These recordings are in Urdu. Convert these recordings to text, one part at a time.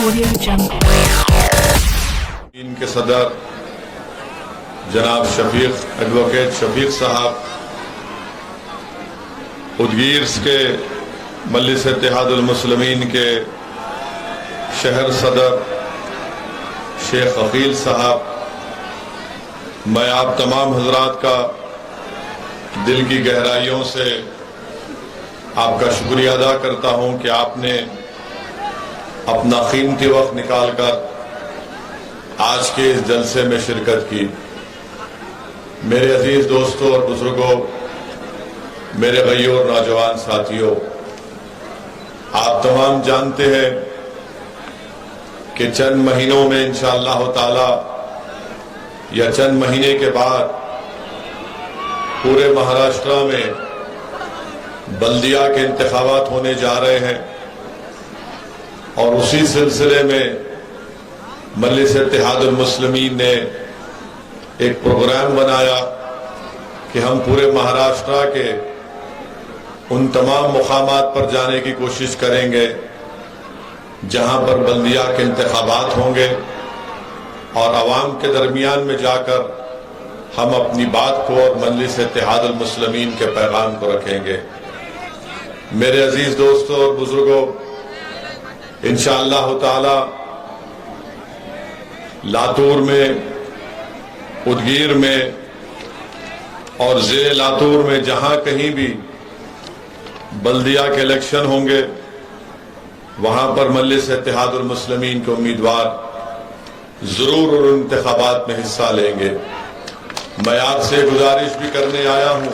Audio Jungle. ان کے صدر جناب ایڈوکیٹ شفیق صاحب، ادگیر کے مجلس اتحاد المسلمین کے شہر صدر شیخ عقیل صاحب، میں آپ تمام حضرات کا دل کی گہرائیوں سے آپ کا شکریہ ادا کرتا ہوں کہ آپ نے اپنا قیمتی وقت نکال کر آج کے اس جلسے میں شرکت کی۔ میرے عزیز دوستوں اور بزرگوں، میرے غیور نوجوان ساتھیوں، آپ تمام جانتے ہیں کہ چند مہینوں میں انشاءاللہ تعالی یا چند مہینے کے بعد پورے مہاراشٹرا میں بلدیہ کے انتخابات ہونے جا رہے ہیں، اور اسی سلسلے میں مجلس اتحاد المسلمین نے ایک پروگرام بنایا کہ ہم پورے مہاراشٹرا کے ان تمام مقامات پر جانے کی کوشش کریں گے جہاں پر بلدیہ کے انتخابات ہوں گے، اور عوام کے درمیان میں جا کر ہم اپنی بات کو اور مجلس اتحاد المسلمین کے پیغام کو رکھیں گے۔ میرے عزیز دوستوں اور بزرگوں، انشاءاللہ تعالی لاتور میں، ادگیر میں اور ضلع لاتور میں جہاں کہیں بھی بلدیہ کے الیکشن ہوں گے، وہاں پر مجلس اتحاد المسلمین کے امیدوار ضرور اور انتخابات میں حصہ لیں گے۔ میں آپ سے گزارش بھی کرنے آیا ہوں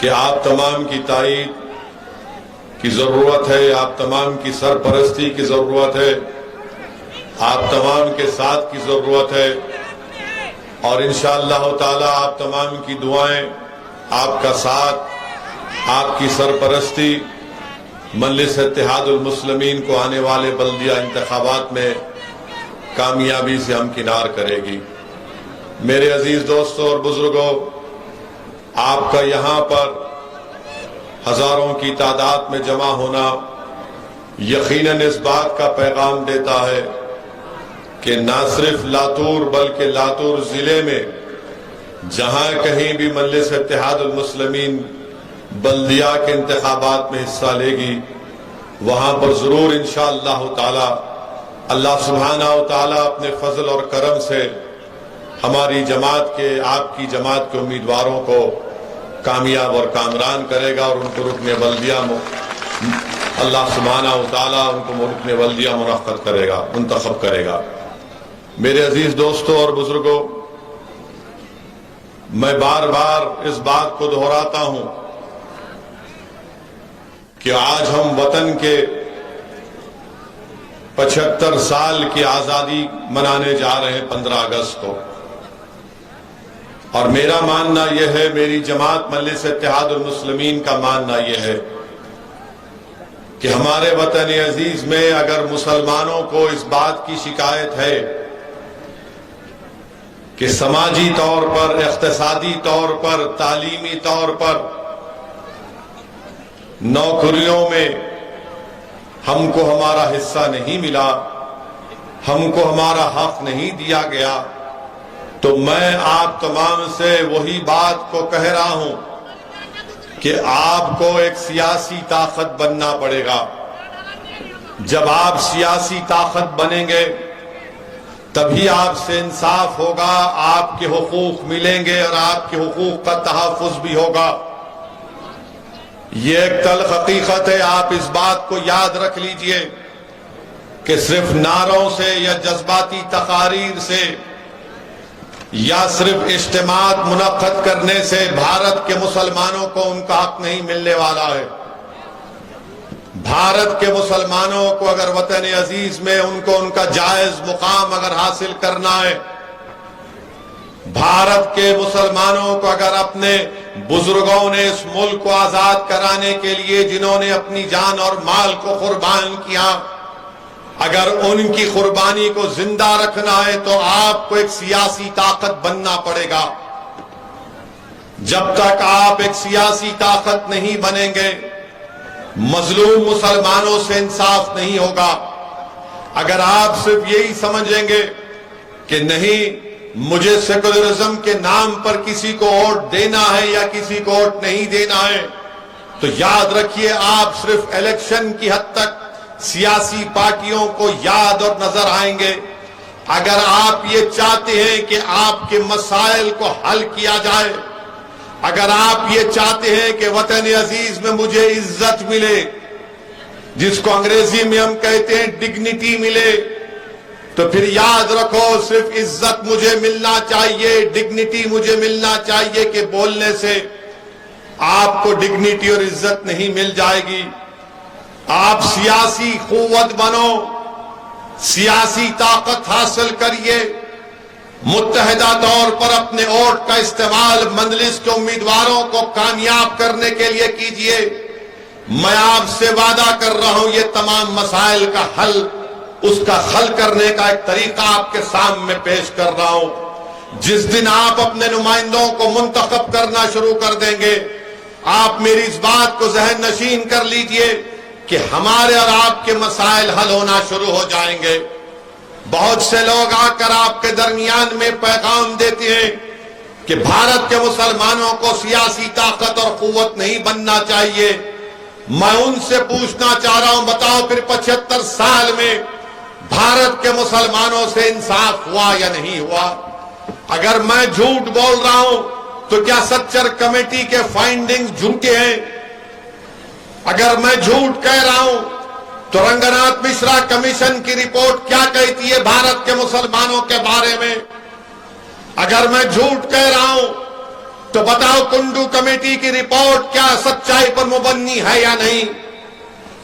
کہ آپ تمام کی تائید کی ضرورت ہے، آپ تمام کی سرپرستی کی ضرورت ہے، آپ تمام کے ساتھ کی ضرورت ہے، اور انشاءاللہ تعالی آپ تمام کی دعائیں، آپ کا ساتھ، آپ کی سرپرستی مجلس اتحاد المسلمین کو آنے والے بلدیہ انتخابات میں کامیابی سے ہمکنار کرے گی۔ میرے عزیز دوستوں اور بزرگوں، آپ کا یہاں پر ہزاروں کی تعداد میں جمع ہونا یقیناً اس بات کا پیغام دیتا ہے کہ نہ صرف لاتور بلکہ لاتور ضلع میں جہاں کہیں بھی مجلس اتحاد المسلمین بلدیہ کے انتخابات میں حصہ لے گی، وہاں پر ضرور انشاءاللہ تعالی اللہ سبحانہ و تعالی اپنے فضل اور کرم سے ہماری جماعت کے، آپ کی جماعت کے امیدواروں کو کامیاب اور کامران کرے گا، اور ان کو رکن بلدیہ اللہ سبحانہ و تعالی ان کو رکن بلدیہ منعقد کرے گا، منتخب کرے گا۔ میرے عزیز دوستوں اور بزرگوں، میں بار بار اس بات کو دہراتا ہوں کہ آج ہم وطن کے 75 سال کی آزادی منانے جا رہے ہیں 15 اگست کو، اور میرا ماننا یہ ہے، میری جماعت مجلس اتحاد المسلمین کا ماننا یہ ہے کہ ہمارے وطن عزیز میں اگر مسلمانوں کو اس بات کی شکایت ہے کہ سماجی طور پر، اقتصادی طور پر، تعلیمی طور پر، نوکریوں میں ہم کو ہمارا حصہ نہیں ملا، ہم کو ہمارا حق نہیں دیا گیا، تو میں آپ تمام سے وہی بات کو کہہ رہا ہوں کہ آپ کو ایک سیاسی طاقت بننا پڑے گا۔ جب آپ سیاسی طاقت بنیں گے تبھی آپ سے انصاف ہوگا، آپ کے حقوق ملیں گے، اور آپ کے حقوق کا تحفظ بھی ہوگا۔ یہ ایک تلخ حقیقت ہے، آپ اس بات کو یاد رکھ لیجئے کہ صرف نعروں سے یا جذباتی تقاریر سے یا صرف اجتماعات منعقد کرنے سے بھارت کے مسلمانوں کو ان کا حق نہیں ملنے والا ہے۔ بھارت کے مسلمانوں کو اگر وطن عزیز میں ان کا جائز مقام اگر حاصل کرنا ہے، بھارت کے مسلمانوں کو اگر اپنے بزرگوں نے اس ملک کو آزاد کرانے کے لیے جنہوں نے اپنی جان اور مال کو قربان کیا، اگر ان کی قربانی کو زندہ رکھنا ہے تو آپ کو ایک سیاسی طاقت بننا پڑے گا۔ جب تک آپ ایک سیاسی طاقت نہیں بنیں گے، مظلوم مسلمانوں سے انصاف نہیں ہوگا، اگر آپ صرف یہی سمجھیں گے کہ نہیں مجھے سیکولرزم کے نام پر کسی کو ووٹ دینا ہے یا کسی کو ووٹ نہیں دینا ہے، تو یاد رکھیے آپ صرف الیکشن کی حد تک سیاسی پارٹیوں کو یاد اور نظر آئیں گے۔ اگر آپ یہ چاہتے ہیں کہ آپ کے مسائل کو حل کیا جائے، اگر آپ یہ چاہتے ہیں کہ وطن عزیز میں مجھے عزت ملے، جس کو انگریزی میں ہم کہتے ہیں ڈگنیٹی ملے، تو پھر یاد رکھو صرف عزت مجھے ملنا چاہیے، ڈگنیٹی مجھے ملنا چاہیے کہ بولنے سے آپ کو ڈگنیٹی اور عزت نہیں مل جائے گی۔ آپ سیاسی قوت بنو، سیاسی طاقت حاصل کریے، متحدہ طور پر اپنے ووٹ کا استعمال مجلس کے امیدواروں کو کامیاب کرنے کے لیے کیجیے۔ میں آپ سے وعدہ کر رہا ہوں یہ تمام مسائل کا حل، اس کا حل کرنے کا ایک طریقہ آپ کے سامنے پیش کر رہا ہوں۔ جس دن آپ اپنے نمائندوں کو منتخب کرنا شروع کر دیں گے، آپ میری اس بات کو ذہن نشین کر لیجئے کہ ہمارے اور آپ کے مسائل حل ہونا شروع ہو جائیں گے۔ بہت سے لوگ آ کر آپ کے درمیان میں پیغام دیتے ہیں کہ بھارت کے مسلمانوں کو سیاسی طاقت اور قوت نہیں بننا چاہیے۔ میں ان سے پوچھنا چاہ رہا ہوں، بتاؤ پھر 75 سال میں بھارت کے مسلمانوں سے انصاف ہوا یا نہیں ہوا؟ اگر میں جھوٹ بول رہا ہوں تو کیا سچر کمیٹی کے فائنڈنگز جھوٹے ہیں؟ اگر میں جھوٹ کہہ رہا ہوں تو رنگناتھ مشرا کمیشن کی رپورٹ کیا کہتی ہے بھارت کے مسلمانوں کے بارے میں؟ اگر میں جھوٹ کہہ رہا ہوں تو بتاؤ کنڈو کمیٹی کی رپورٹ کیا سچائی پر مبنی ہے یا نہیں؟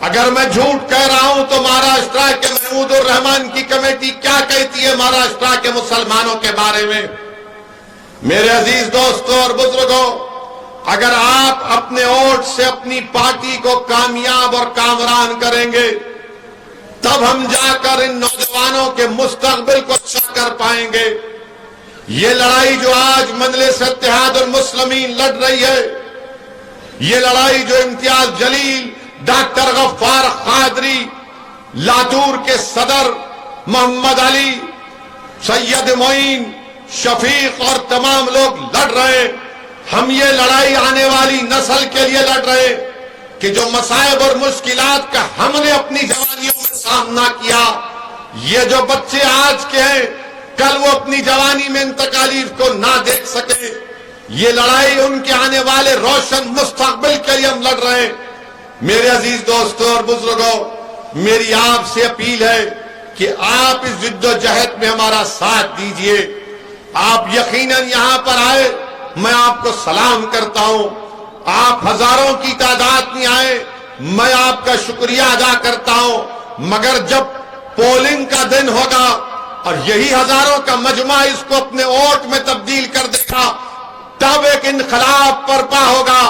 اگر میں جھوٹ کہہ رہا ہوں تو مہاراشٹرا کے محمود الرحمان کی کمیٹی کیا کہتی ہے مہاراشٹرا کے مسلمانوں کے بارے میں؟ میرے عزیز دوستوں اور بزرگوں، اگر آپ اپنے ووٹ سے اپنی پارٹی کو کامیاب اور کامران کریں گے، تب ہم جا کر ان نوجوانوں کے مستقبل کو اچھا کر پائیں گے۔ یہ لڑائی جو آج مجلس اتحاد المسلمین لڑ رہی ہے، یہ لڑائی جو امتیاز جلیل، ڈاکٹر غفار قادری، لاتور کے صدر محمد علی، سید معین، شفیق اور تمام لوگ لڑ رہے ہیں، ہم یہ لڑائی آنے والی نسل کے لیے لڑ رہے ہیں کہ جو مصائب اور مشکلات کا ہم نے اپنی جوانیوں میں سامنا کیا، یہ جو بچے آج کے ہیں کل وہ اپنی جوانی میں ان تکالیف کو نہ دیکھ سکے۔ یہ لڑائی ان کے آنے والے روشن مستقبل کے لیے ہم لڑ رہے ہیں۔ میرے عزیز دوستوں اور بزرگوں، میری آپ سے اپیل ہے کہ آپ اس جد و جہد میں ہمارا ساتھ دیجئے۔ آپ یقیناً یہاں پر آئے، میں آپ کو سلام کرتا ہوں۔ آپ ہزاروں کی تعداد میں آئے، میں آپ کا شکریہ ادا کرتا ہوں، مگر جب پولنگ کا دن ہوگا اور یہی ہزاروں کا مجمع اس کو اپنے ووٹ میں تبدیل کر دے گا، تب ایک انقلاب برپا ہوگا،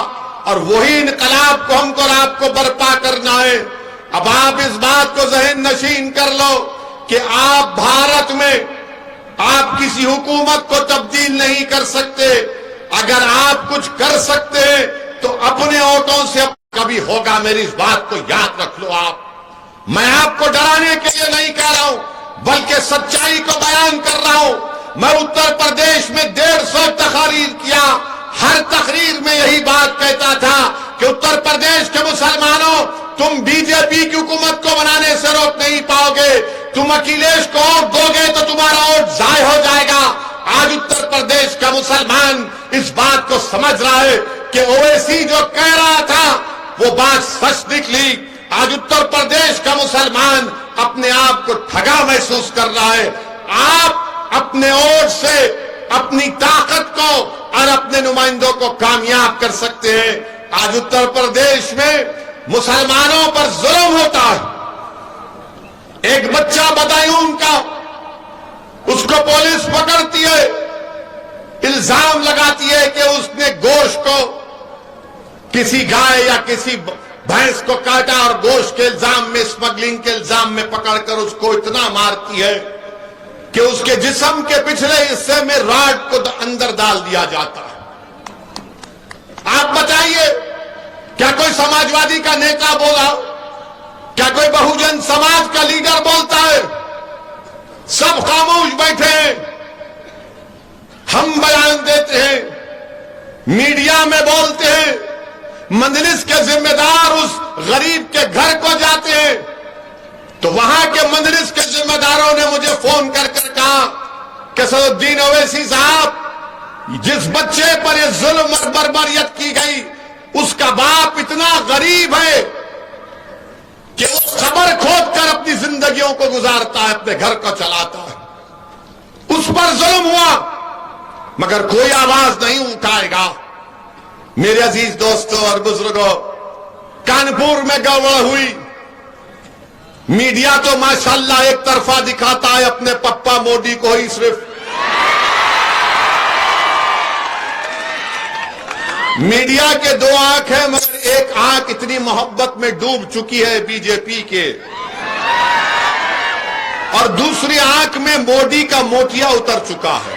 اور وہی انقلاب کو ہم کو اور آپ کو برپا کرنا ہے۔ اب آپ اس بات کو ذہن نشین کر لو کہ آپ بھارت میں آپ کسی حکومت کو تبدیل نہیں کر سکتے۔ اگر آپ کچھ کر سکتے ہیں تو اپنے ووٹوں سے کبھی ہوگا، میری اس بات کو یاد رکھ لو۔ میں آپ کو ڈرانے کے لیے نہیں کہہ رہا ہوں، بلکہ سچائی کو بیان کر رہا ہوں۔ میں اتر پردیش میں 150 تقاریر کیا، ہر تقریر میں یہی بات کہتا تھا کہ اتر پردیش کے مسلمانوں، تم بی جے پی کی حکومت کو بنانے سے روک نہیں پاؤ گے، تم اکھلیش کو ووٹ دو گے تو تمہارا ووٹ ضائع ہو جائے گا۔ آج اتر پردیش کا مسلمان اس بات کو سمجھ رہا ہے کہ اویسی جو کہہ رہا تھا وہ بات سچ نکلی۔ آج اتر پردیش کا مسلمان اپنے آپ کو ٹھگا محسوس کر رہا ہے۔ آپ اپنے ووٹ سے اپنی طاقت کو اور اپنے نمائندوں کو کامیاب کر سکتے ہیں۔ آج اتر پردیش میں مسلمانوں پر ظلم ہوتا ہے۔ ایک بچہ بدایون کا، اس کو پولیس پکڑتی ہے، الزام لگاتی ہے کہ اس نے گوشت کو کسی گائے یا کسی بھینس کو کاٹا، اور گوشت کے الزام میں، اسمگلنگ کے الزام میں پکڑ کر اس کو اتنا مارتی ہے کہ اس کے جسم کے پچھلے حصے میں راڈ کو اندر ڈال دیا جاتا ہے۔ آپ بتائیے، کیا کوئی سماجوادی کا نیتا بولا؟ کیا کوئی بہوجن سماج کا لیڈر بولتا ہے سب خاموش بیٹھے ہیں، ہم بیان دیتے ہیں، میڈیا میں بولتے ہیں، مجلس کے ذمہ دار اس غریب کے گھر کو جاتے ہیں تو وہاں کے مجلس کے ذمہ داروں نے مجھے فون کر کر کہا کہ اسد الدین اویسی صاحب، جس بچے پر یہ ظلم اور بربریت کی گئی اس کا باپ اتنا غریب ہے کہ وہ قبر کھود کر اپنی زندگیوں کو گزارتا ہے، اپنے گھر کو چلاتا ہے، اس پر ظلم ہوا مگر کوئی آواز نہیں اٹھائے گا۔ میرے عزیز دوستوں اور بزرگوں، کانپور میں گڑبڑ ہوئی، میڈیا تو ماشاءاللہ ایک طرفہ دکھاتا ہے اپنے پپا موڈی کو ہی صرف، میڈیا کے دو آنکھ ہیں مگر ایک آنکھ اتنی محبت میں ڈوب چکی ہے بی جے پی کے، اور دوسری آنکھ میں موڈی کا موتیا اتر چکا ہے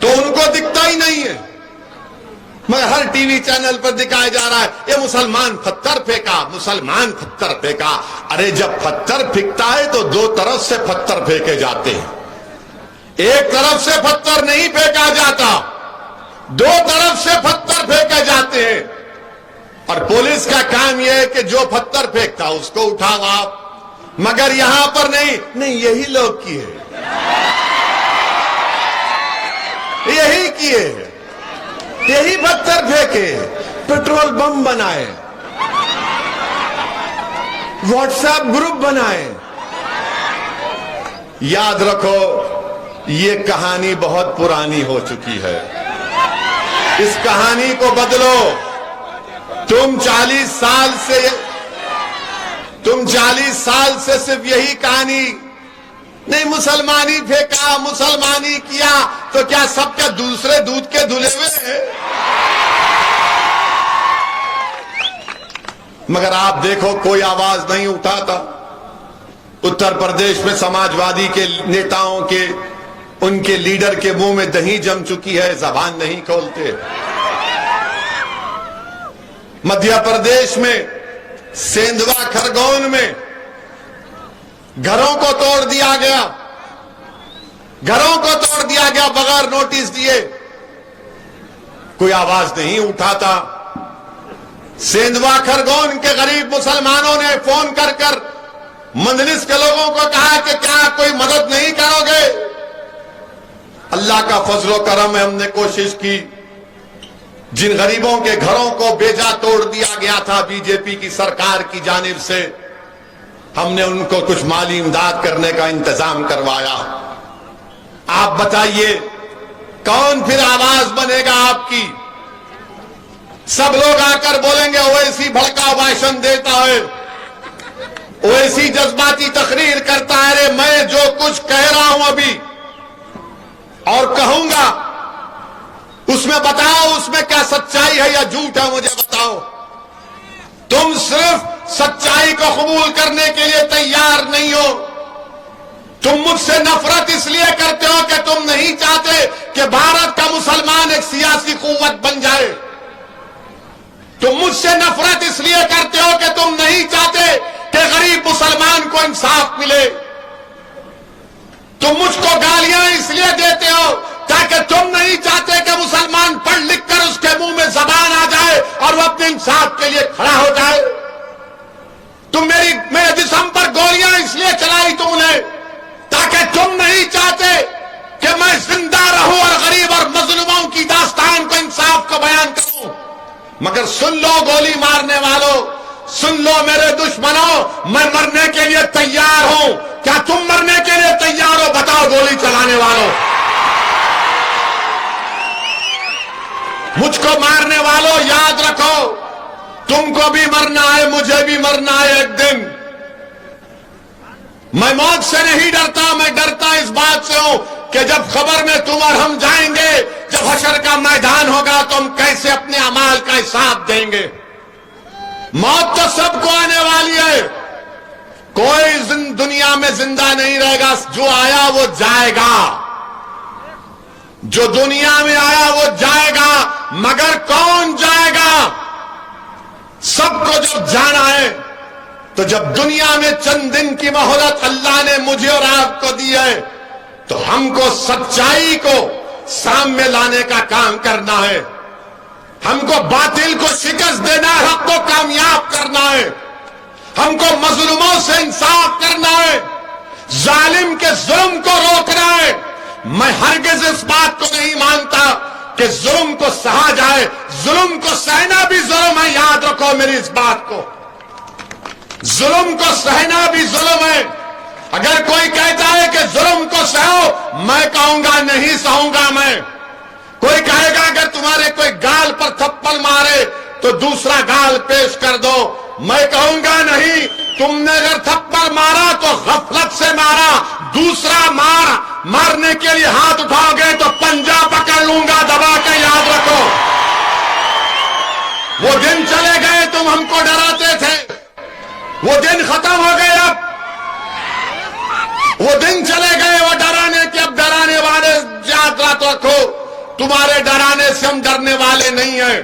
تو ان کو دکھتا ہی نہیں ہے، مگر ہر ٹی وی چینل پر دکھایا جا رہا ہے یہ مسلمان پتھر پھینکا، مسلمان پتھر پھینکا۔ ارے جب پتھر پھینکتا ہے تو دو طرف سے پتھر پھینکے جاتے ہیں، ایک طرف سے پتھر نہیں پھینکا جاتا، دو طرف سے پتھر پھینکے جاتے ہیں، اور پولیس کا کام یہ ہے کہ جو پتھر پھینکتا اس کو اٹھاؤ آپ، مگر یہاں پر نہیں، یہی لوگ کیے، یہی کیے، یہی پتھر پھینکے، پیٹرول بم بنائے، واٹس ایپ گروپ بنائے۔ یاد رکھو یہ کہانی بہت پرانی ہو چکی ہے، اس کہانی کو بدلو۔ تم 40 سال سے صرف یہی کہانی، نہیں مسلمانی پھینکا، مسلمانی کیا، تو کیا سب کے دوسرے دودھ کے دھلے ہوئے ہیں؟ مگر آپ دیکھو کوئی آواز نہیں اٹھاتا۔ اتر پردیش میں سماجوادی کے نیتاؤں کے، ان کے لیڈر کے منہ میں دہی جم چکی ہے، زبان نہیں کھولتے۔ مدھیہ پردیش میں سیندوا کھرگون میں گھروں کو توڑ دیا گیا، گھروں کو توڑ دیا گیا بغیر نوٹس دیے، کوئی آواز نہیں اٹھاتا۔ سیندوا کھرگون کے غریب مسلمانوں نے فون کر کر مجلس کے لوگوں کو کہا کہ کیا کوئی مدد نہیں کرو گے؟ اللہ کا فضل و کرم ہے، ہم نے کوشش کی، جن غریبوں کے گھروں کو بیجا توڑ دیا گیا تھا بی جے پی کی سرکار کی جانب سے، ہم نے ان کو کچھ مالی امداد کرنے کا انتظام کروایا۔ آپ بتائیے کون پھر آواز بنے گا آپ کی؟ سب لوگ آ کر بولیں گے اویسی بھڑکا بھاشن دیتا ہے، اویسی جذباتی تقریر کرتا ہے۔ ارے میں جو کچھ کہہ رہا ہوں ابھی اور کہوں گا اس میں بتاؤ اس میں کیا سچائی ہے یا جھوٹ ہے، مجھے بتاؤ۔ تم صرف سچائی کو قبول کرنے کے لیے تیار نہیں ہو، تم مجھ سے نفرت اس لیے کرتے ہو کہ تم نہیں چاہتے کہ بھارت کا مسلمان ایک سیاسی قوت بن جائے، تم مجھ سے نفرت اس لیے کرتے ہو کہ تم نہیں چاہتے کہ غریب مسلمان کو انصاف ملے، تم مجھ کو گالیاں اس لیے دیتے ہو تاکہ تم نہیں چاہتے کہ مسلمان پڑھ لکھ کر اس کے منہ میں زبان آ جائے اور وہ اپنے انصاف کے لیے کھڑا ہو جائے۔ تم میرے جسم پر گولیاں اس لیے چلائی تم نے تاکہ تم نہیں چاہتے کہ میں زندہ رہوں اور غریب اور مظلوموں کی داستان کو، انصاف کو بیان کروں۔ مگر سن لو گولی مارنے والوں، سن لو میرے دشمنوں، میں مرنے کے لیے تیار ہوں۔ کیا تم مرنے کے لیے تیار ہو؟ بتاؤ گولی چلانے والوں۔ مجھ کو مارنے والوں یاد رکھو، تم کو بھی مرنا ہے، مجھے بھی مرنا ہے ایک دن۔ میں موت سے نہیں ڈرتا، میں ڈرتا اس بات سے ہوں کہ جب خبر میں تم اور ہم جائیں گے، جب حشر کا میدان ہوگا تو ہم کیسے اپنے اعمال کا حساب دیں گے۔ موت تو سب کو آنے والی ہے، کوئی دنیا میں زندہ نہیں رہے گا، جو آیا وہ جائے گا، جو دنیا میں آیا وہ جائے گا، مگر کون جائے گا؟ سب کو جب جانا ہے تو جب دنیا میں چند دن کی مہلت اللہ نے مجھے اور آپ کو دی ہے تو ہم کو سچائی کو سامنے لانے کا کام کرنا ہے، ہم کو باطل کو شکست دینا ہے، حق کو کامیاب کرنا ہے، ہم کو مظلوموں سے انصاف کرنا ہے، ظالم کے ظلم کو روکنا ہے۔ میں ہرگز اس بات کو نہیں مانتا کہ ظلم کو سہا جائے، ظلم کو سہنا بھی ظلم ہے، یاد رکھو میری اس بات کو، ظلم کو سہنا بھی ظلم ہے۔ اگر کوئی کہتا ہے کہ ظلم کو سہو، میں کہوں گا نہیں سہوں گا میں۔ کوئی کہے گا اگر تمہارے کوئی گال پر تھپڑ مارے تو دوسرا گال پیش کر دو، میں کہوں گا نہیں، تم نے اگر تھپڑ مارا تو غفلت سے مارا، دوسرا مارنے کے لیے ہاتھ اٹھاؤ گے تو پنجہ پکڑ لوں گا دبا کے، یاد رکھو۔ وہ دن چلے گئے تم ہم کو ڈراتے تھے، وہ دن ختم ہو گئے، اب وہ دن چلے گئے وہ ڈرانے کے، اب ڈرانے والے یاد رکھو، تمہارے ڈرانے سے ہم ڈرنے والے نہیں ہیں۔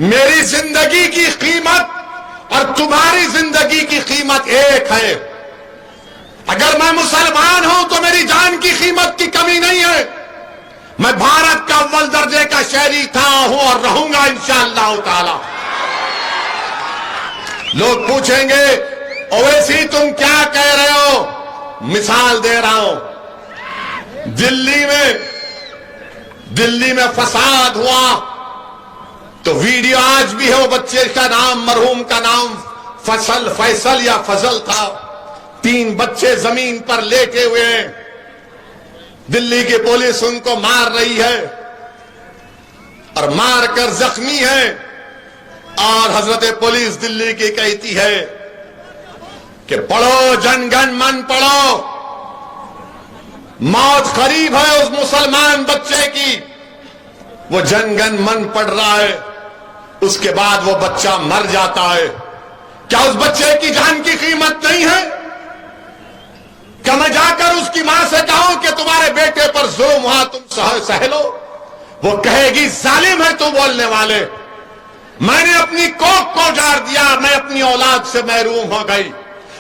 میری زندگی کی قیمت اور تمہاری زندگی کی قیمت ایک ہے۔ اگر میں مسلمان ہوں تو میری جان کی قیمت کی کمی نہیں ہے۔ میں بھارت کا اول درجے کا شہری تھا، ہوں اور رہوں گا انشاءاللہ تعالی۔ لوگ پوچھیں گے اویسی تم کیا کہہ رہے ہو؟ مثال دے رہا ہوں، دلی میں فساد ہوا تو ویڈیو آج بھی ہے، وہ بچے کا نام، مرحوم کا نام فیصل یا فضل تھا، 3 بچے زمین پر لیٹے ہوئے ہیں، دلی کی پولیس ان کو مار رہی ہے اور مار کر زخمی ہے، اور حضرت پولیس دلی کی کہتی ہے کہ پڑھو جن گن من پڑھو، موت قریب ہے اس مسلمان بچے کی۔ وہ جن گن من پڑھ رہا ہے، اس کے بعد وہ بچہ مر جاتا ہے۔ کیا اس بچے کی جان کی قیمت نہیں ہے؟ کیا میں جا کر اس کی ماں سے کہوں کہ تمہارے بیٹے پر ظلم ہوا تم سہ لو؟ وہ کہے گی ظالم ہے تو بولنے والے، میں نے اپنی کوکھ کو جاڑ دیا، میں اپنی اولاد سے محروم ہو گئی۔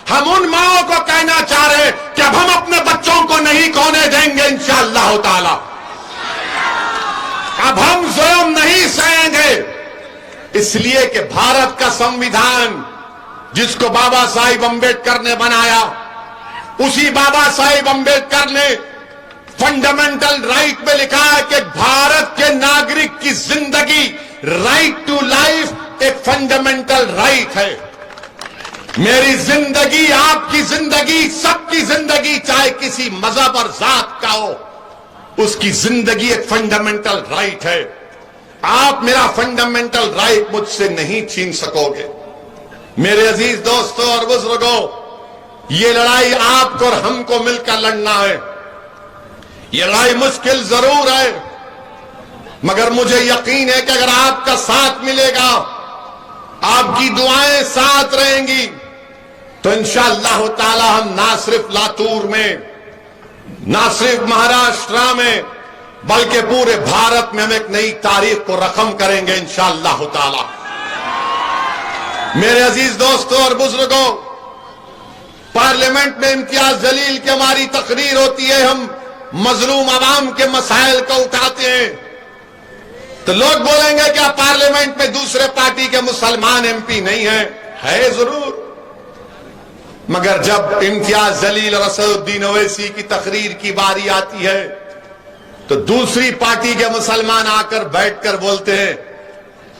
ہم ان ماؤں کو کہنا چاہ رہے ہیں کہ اب ہم اپنے بچوں کو نہیں کھونے دیں گے انشاءاللہ تعالی، اب ہم ظلم نہیں سہیں گے۔ اس لیے کہ بھارت کا سنویدھان جس کو بابا صاحب امبیڈکر نے بنایا، اسی بابا صاحب امبیڈکر نے فنڈامنٹل رائٹ میں لکھا ہے کہ بھارت کے ناگرک کی زندگی، رائٹ ٹو لائف، ایک فنڈامنٹل رائٹ ہے۔ میری زندگی، آپ کی زندگی، سب کی زندگی، چاہے کسی مذہب اور ذات کا ہو، اس کی زندگی ایک فنڈامنٹل رائٹ ہے۔ آپ میرا فنڈامنٹل رائٹ مجھ سے نہیں چھین سکو گے۔ میرے عزیز دوستوں اور بزرگوں، یہ لڑائی آپ کو اور ہم کو مل کر لڑنا ہے۔ یہ لڑائی مشکل ضرور ہے، مگر مجھے یقین ہے کہ اگر آپ کا ساتھ ملے گا، آپ کی دعائیں ساتھ رہیں گی، تو انشاءاللہ تعالی ہم نہ صرف لاتور میں، نہ صرف مہاراشٹرا میں، بلکہ پورے بھارت میں ہم ایک نئی تاریخ کو رقم کریں گے انشاءاللہ تعالی۔ میرے عزیز دوستوں اور بزرگوں، پارلیمنٹ میں امتیاز جلیل کی ہماری تقریر ہوتی ہے، ہم مظلوم عوام کے مسائل کو اٹھاتے ہیں، تو لوگ بولیں گے کیا پارلیمنٹ میں دوسرے پارٹی کے مسلمان ایم پی نہیں ہیں؟ ہے ضرور، مگر جب امتیاز جلیل اور اسد الدین اویسی کی تقریر کی باری آتی ہے تو دوسری پارٹی کے مسلمان آ کر بیٹھ کر بولتے ہیں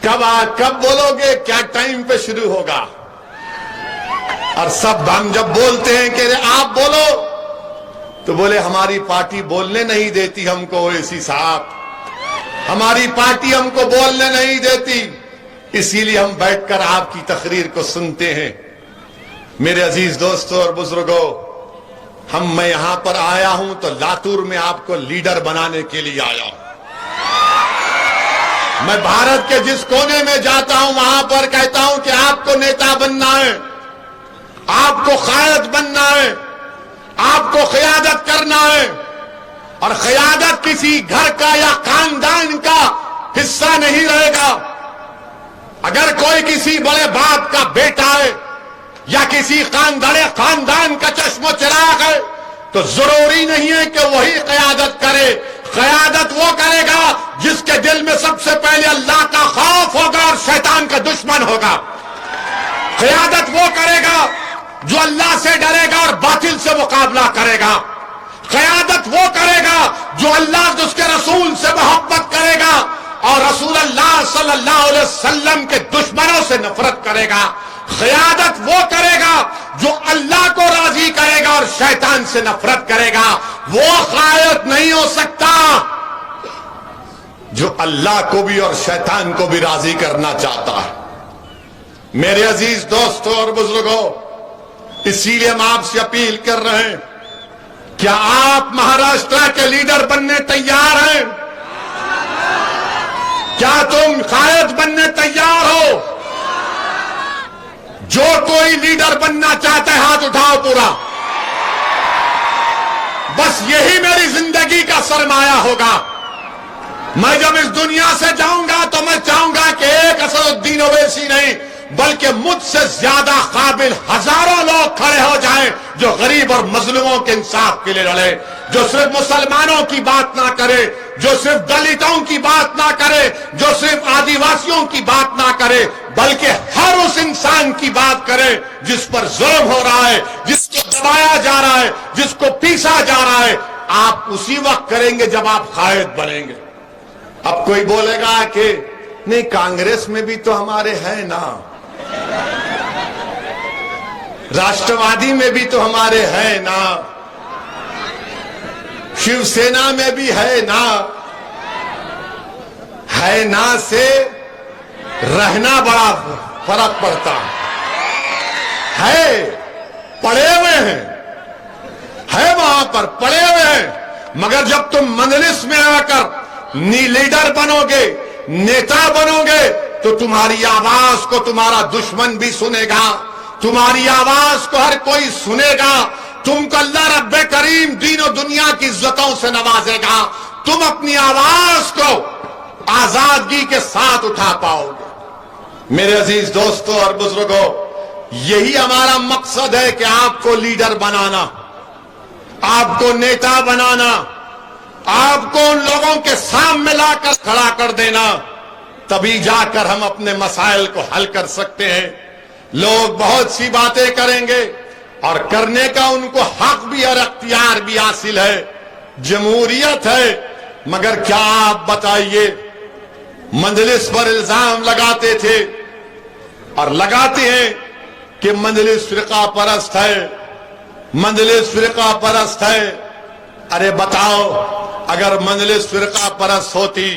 کب بولو گے، کیا ٹائم پہ شروع ہوگا؟ اور سب ہم جب بولتے ہیں کہ آپ بولو تو بولے ہماری پارٹی بولنے نہیں دیتی ہم کو، اویسی صاحب ہماری پارٹی ہم کو بولنے نہیں دیتی، اسی لیے ہم بیٹھ کر آپ کی تقریر کو سنتے ہیں۔ میرے عزیز دوستوں اور بزرگوں، میں یہاں پر آیا ہوں تو لاتور میں آپ کو لیڈر بنانے کے لیے آیا ہوں۔ میں بھارت کے جس کونے میں جاتا ہوں وہاں پر کہتا ہوں کہ آپ کو نیتا بننا ہے، آپ کو قائد بننا ہے، آپ کو قیادت کرنا ہے، اور قیادت کسی گھر کا یا خاندان کا حصہ نہیں رہے گا۔ اگر کوئی کسی بڑے باپ کا بیٹا ہے یا کسی خاندان کا چشم و چراغ ہے تو ضروری نہیں ہے کہ وہی قیادت کرے. قیادت وہ کرے گا جس کے دل میں سب سے پہلے اللہ کا خوف ہوگا اور شیطان کا دشمن ہوگا. قیادت وہ کرے گا جو اللہ سے ڈرے گا اور باطل سے مقابلہ کرے گا. قیادت وہ کرے گا جو اللہ اس کے رسول سے محبت کرے گا اور رسول اللہ صلی اللہ علیہ وسلم کے دشمنوں سے نفرت کرے گا. قیادت وہ کرے گا جو اللہ کو راضی کرے گا اور شیطان سے نفرت کرے گا. وہ قائد نہیں ہو سکتا جو اللہ کو بھی اور شیطان کو بھی راضی کرنا چاہتا ہے. میرے عزیز دوستوں اور بزرگوں، اسی لیے ہم آپ سے اپیل کر رہے ہیں، کیا آپ مہاراشٹر کے لیڈر بننے تیار ہیں؟ کیا تم قائد بننے تیار ہو؟ جو کوئی لیڈر بننا چاہتا ہے ہاتھ اٹھاؤ پورا. بس یہی میری زندگی کا سرمایہ ہوگا. میں جب اس دنیا سے جاؤں گا تو میں چاہوں گا کہ ایک اسد الدین اویسی نہیں بلکہ مجھ سے زیادہ قابل ہزاروں لوگ کھڑے ہو جائیں جو غریب اور مظلوموں کے انصاف کے لیے لڑے، جو صرف مسلمانوں کی بات نہ کرے، جو صرف دلتوں کی بات نہ کرے، جو صرف آدیواسیوں کی بات نہ کرے، بلکہ ہر اس انسان کی بات کرے جس پر ظلم ہو رہا ہے، جس کو دبایا جا رہا ہے، جس کو پیسا جا رہا ہے. آپ اسی وقت کریں گے جب آپ قائد بنیں گے. اب کوئی بولے گا کہ نہیں کانگریس میں بھی تو ہمارے ہیں نا، راشٹروادی میں بھی تو ہمارے ہیں نا، شیو سینا میں بھی ہے نا. ہے نا سے رہنا بڑا فرق پڑتا ہے. پڑے ہوئے ہیں، ہے وہاں پر پڑے ہوئے ہیں، مگر جب تم مجلس میں آ کر لیڈر بنو گے، نیتا بنو گے تو تمہاری آواز کو تمہارا دشمن بھی سنے گا، تمہاری آواز کو ہر کوئی سنے گا. تم کو اللہ رب کریم دین و دنیا کی عزتوں سے نوازے گا. تم اپنی آواز کو آزادگی کے ساتھ اٹھا پاؤ گے. میرے عزیز دوستوں اور بزرگوں، یہی ہمارا مقصد ہے کہ آپ کو لیڈر بنانا، آپ کو نیتا بنانا، آپ کو ان لوگوں کے سامنے لا کر کھڑا کر دینا. تبھی جا کر ہم اپنے مسائل کو حل کر سکتے ہیں. لوگ بہت سی باتیں کریں گے اور کرنے کا ان کو حق بھی اور اختیار بھی حاصل ہے، جمہوریت ہے. مگر کیا آپ بتائیے، مجلس پر الزام لگاتے تھے اور لگاتے ہیں کہ مجلس فرقہ پرست ہے، مجلس فرقہ پرست ہے. ارے بتاؤ، اگر مجلس فرقہ پرست ہوتی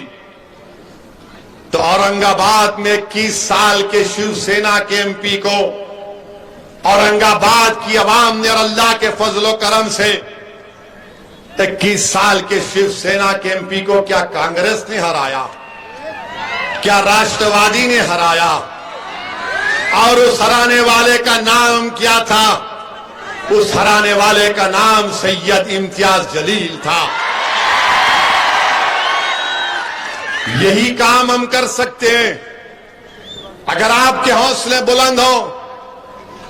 تو اورنگ آباد میں 21 سال کے شیو سینا کے ایم پی کو اورنگ آباد کی عوام نے اور اللہ کے فضل و کرم سے 21 سال کے شیو سینا کے ایم پی کو کیا کانگریس نے ہرایا؟ کیا راشٹروادی نے ہرایا؟ اور اس ہرانے والے کا نام کیا تھا؟ اس ہرانے والے کا نام سید امتیاز جلیل تھا. یہی کام ہم کر سکتے ہیں اگر آپ کے حوصلے بلند ہوں.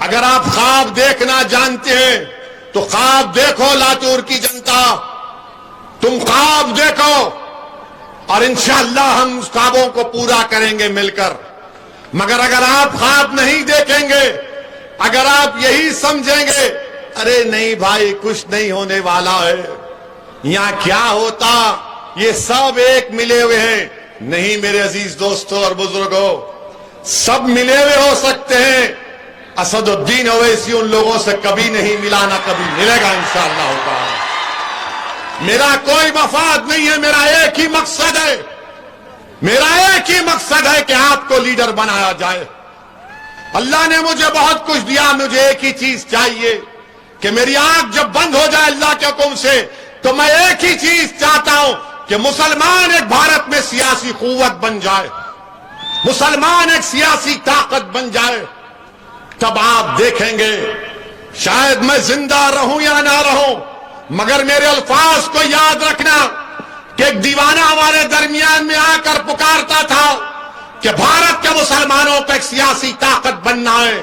اگر آپ خواب دیکھنا جانتے ہیں تو خواب دیکھو لاتور کی جنتا، تم خواب دیکھو اور انشاءاللہ ہم اس خوابوں کو پورا کریں گے مل کر. مگر اگر آپ خواب نہیں دیکھیں گے، اگر آپ یہی سمجھیں گے ارے نہیں بھائی کچھ نہیں ہونے والا ہے، یہاں کیا ہوتا، یہ سب ایک ملے ہوئے ہیں. نہیں میرے عزیز دوستوں اور بزرگوں، سب ملے ہوئے ہو سکتے ہیں. اسد الدین اویسی ان لوگوں سے کبھی نہیں ملا، نہ کبھی ملے گا انشاءاللہ تعالی. میرا کوئی مفاد نہیں ہے، میرا ایک ہی مقصد ہے، میرا ایک ہی مقصد ہے کہ آپ کو لیڈر بنایا جائے. اللہ نے مجھے بہت کچھ دیا، مجھے ایک ہی چیز چاہیے کہ میری آنکھ جب بند ہو جائے اللہ کے حکم سے تو میں ایک ہی چیز چاہتا ہوں کہ مسلمان ایک بھارت میں سیاسی قوت بن جائے، مسلمان ایک سیاسی طاقت بن جائے. تب آپ دیکھیں گے، شاید میں زندہ رہوں یا نہ رہوں، مگر میرے الفاظ کو یاد رکھنا کہ ایک دیوانہ ہمارے درمیان میں آ کر پکارتا تھا کہ بھارت کے مسلمانوں کو ایک سیاسی طاقت بننا ہے،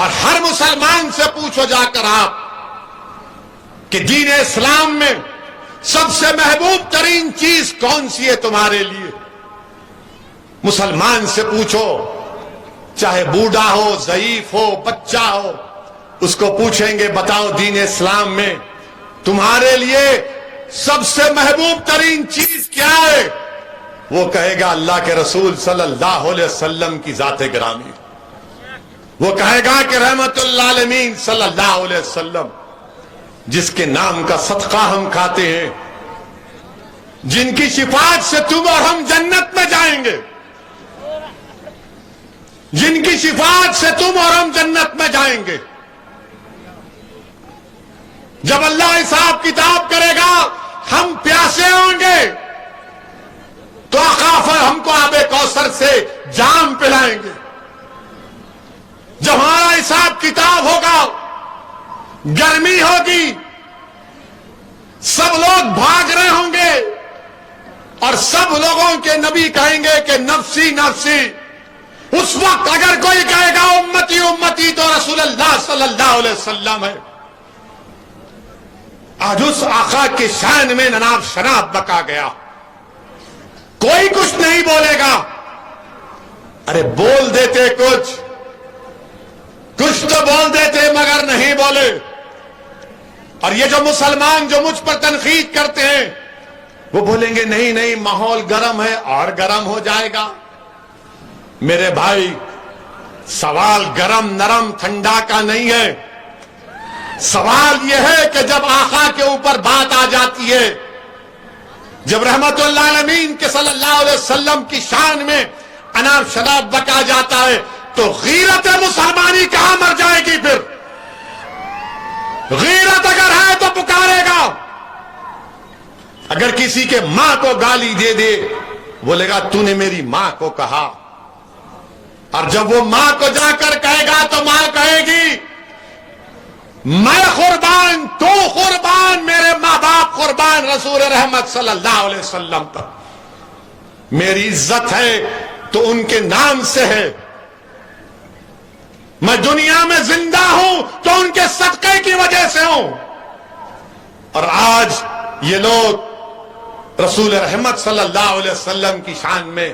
اور ہر مسلمان سے پوچھو جا کر آپ کہ دین اسلام میں سب سے محبوب ترین چیز کون سی ہے تمہارے لیے؟ مسلمان سے پوچھو، چاہے بوڑھا ہو، ضعیف ہو، بچہ ہو، اس کو پوچھیں گے بتاؤ دین اسلام میں تمہارے لیے سب سے محبوب ترین چیز کیا ہے؟ وہ کہے گا اللہ کے رسول صلی اللہ علیہ وسلم کی ذات گرامی. وہ کہے گا کہ رحمت اللہ عالمین صلی اللہ علیہ وسلم، جس کے نام کا صدقہ ہم کھاتے ہیں، جن کی شفاعت سے تم اور ہم جنت میں جائیں گے، جن کی شفاعت سے تم اور ہم جنت میں جائیں گے. جب اللہ حساب کتاب کرے گا ہم پیاسے ہوں گے تو آقا ہم کو آب کوثر سے جام پلائیں گے. جب ہمارا حساب کتاب ہوگا، گرمی ہوگی، سب لوگ بھاگ رہے ہوں گے اور سب لوگوں کے نبی کہیں گے کہ نفسی نفسی. اس وقت اگر کوئی کہے گا امتی امتی تو رسول اللہ صلی اللہ علیہ وسلم ہے. آج اس آقا کی شان میں نناب شناب بکا گیا، کوئی کچھ نہیں بولے گا. ارے بول دیتے کچھ تو بول دیتے مگر نہیں بولے. اور یہ جو مسلمان جو مجھ پر تنقید کرتے ہیں وہ بولیں گے نہیں نہیں ماحول گرم ہے اور گرم ہو جائے گا. میرے بھائی، سوال گرم نرم ٹھنڈا کا نہیں ہے. سوال یہ ہے کہ جب آقا کے اوپر بات آ جاتی ہے، جب رحمت اللہ عالمین کے صلی اللہ علیہ وسلم کی شان میں اناب شناب بکا جاتا ہے تو غیرت مسلمانی کہاں مر جائے گی؟ پھر غیرت اگر ہے تو پکارے گا. اگر کسی کے ماں کو گالی دے دے بولے گا تو نے میری ماں کو کہا. اور جب وہ ماں کو جا کر کہے گا تو ماں کہے گی میں قربان، تو قربان، میرے ماں باپ قربان رسول رحمت صلی اللہ علیہ وسلم پر. میری عزت ہے تو ان کے نام سے ہے. میں دنیا میں زندہ ہوں تو ان کے صدقے کی وجہ سے ہوں. اور آج یہ لوگ رسول رحمت صلی اللہ علیہ وسلم کی شان میں